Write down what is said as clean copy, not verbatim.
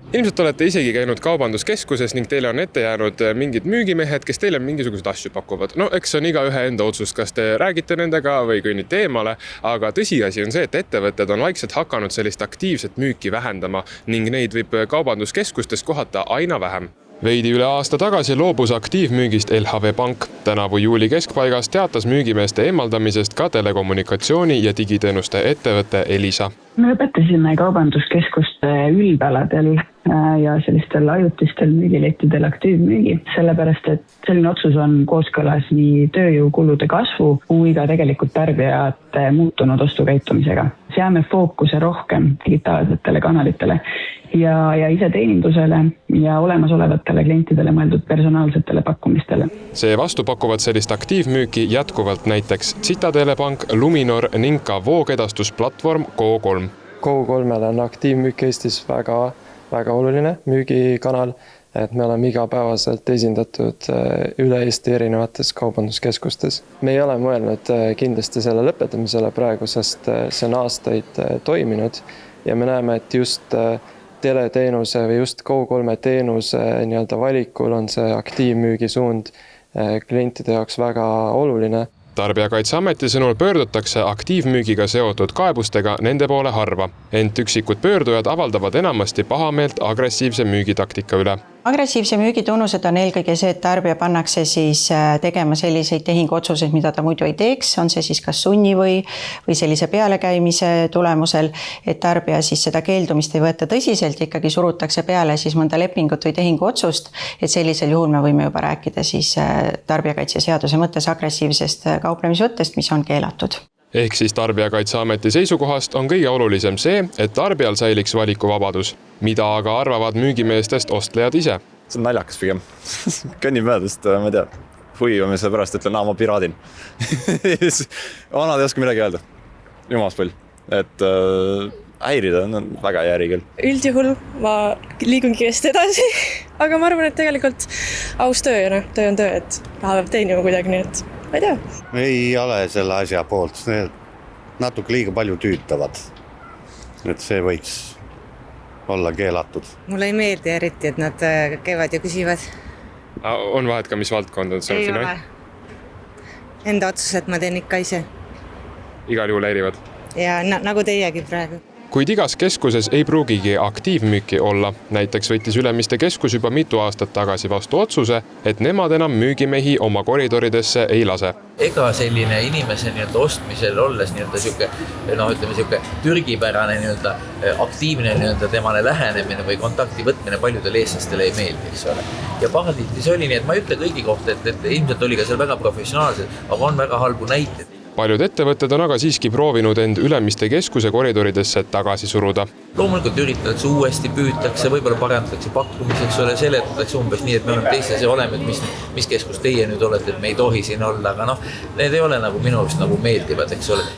Ilmselt olete isegi käinud kaubanduskeskuses ning teile on ette jäänud mingid müügimehed, kes teile mingisuguseid asju pakuvad. No eks on iga ühe enda otsus, kas te räägite nendega või kõnnite eemale, aga tõsiasi on see, et ettevõtted on vaikselt hakanud sellist aktiivset müüki vähendama ning neid võib kaubanduskeskustest kohata aina vähem. Veidi üle aasta tagasi loobus aktiivmüügist LHV Pank. Tänavu juuli keskpaigas teatas müügimeeste eemaldamisest ka telekommunikatsiooni ja digiteenuste ettevõte Elisa. Me lõpetasime kaubanduskeskuste üldaladel ja sellistel ajutistel müügilettidel aktiivmüügi, sellepärast et selline otsus on kooskõlas nii tööjõukulude kasvu kui ka tegelikult tarbijate muutunud ostukäitumisega. Seame fookuse rohkem digitaalsetele kanalitele ja iseteenindusele ja olemasolevatele klientidele mõeldud personaalsetele pakkumistele. See vastu pakuvad sellist aktiivmüüki jätkuvalt näiteks Citadele Pank, Luminor ning ka voogedastusplatvorm Go3. Go3-l on aktiivmüük Eestis väga oluline müügikanal, et me oleme igapäevaselt esindatud üle Eesti erinevates kaubanduskeskustes. Me ei ole mõelnud kindlasti selle lõpetamisele praegu, sest see on aastaid toiminud ja me näeme, et just teleteenuse või just Go3 teenuse valikul on see aktiivmüügi suund klientide jaoks väga oluline. Tarbijakaitseameti sõnul pöördutakse aktiivmüügiga seotud kaebustega nende poole harva, ent üksikud pöördujad avaldavad enamasti pahameelt agressiivse müügitaktika üle. Agressiivse müügi tunnused on eelkõige see, et tarbija pannakse siis tegema selliseid tehinguotsuseid, mida ta muidu ei teeks, on see siis kas sunni või sellise pealekäimise tulemusel, et tarbija siis seda keeldumist ei võeta tõsiselt, ikkagi surutakse peale siis mõnda lepingut või tehinguotsust, et sellisel juhul me võime juba rääkida siis tarbijakaitseseaduse mõttes agressiivsest kauplemisvõttest, mis on keelatud. Ehk siis Tarbijakaitseameti seisukohast on kõige olulisem see, et tarbijal säiliks valikuvabadus, mida aga arvavad müügimeestest ostlejad ise. See on naljakas pigem. Kõnnin möödust, ma ei tea, huivame selle pärast, ütlen, ma piraadin. Vanad ei oska midagi öelda. Jumas põll. Et häirida on väga järi küll. Üldjuhul ma liigungi kiiresti edasi, aga ma arvan, et tegelikult aus töö, töö on töö, et raha peab teenima kuidagi, nii et ma ei tea. Ei ole selle asja poolt, need natuke liiga palju tüütavad, et see võiks olla keelatud. Mulle ei meeldi eriti, et nad käivad ja küsivad. On vahet ka, mis valdkond on see? Ei ole. Enda otsus, et ma teen ikka ise. Igal juhul häirivad. Ja nagu teiegi praegu. Kuid igas keskuses ei pruugigi aktiivmüüki olla. Näiteks võttis Ülemiste keskus juba mitu aastat tagasi vastu otsuse, et nemad enam müügimehi oma koridoridesse ei lase. Ega selline inimese ostmisel olles siuke türgipärane aktiivne temale lähenemine või kontakti võtmine paljudele eestlastele ei meeldi, eks ole. Ja pahatihti see oli nii, et ma ei ütle kõigi kohta, et ilmselt oli ka seal väga professionaalsed, aga on väga halbu näiteid. Paljud ettevõtted on aga siiski proovinud end Ülemiste keskuse koridoridesse tagasi suruda. Loomulikult üritatakse uuesti, püütakse, võib-olla parandatakse pakkumiseks, seletatakse umbes nii, et me oleme teistes ja oleme, et mis keskus teie nüüd olete, et me ei tohi siin olla, aga need ei ole minu arust meeldivad, eks ole.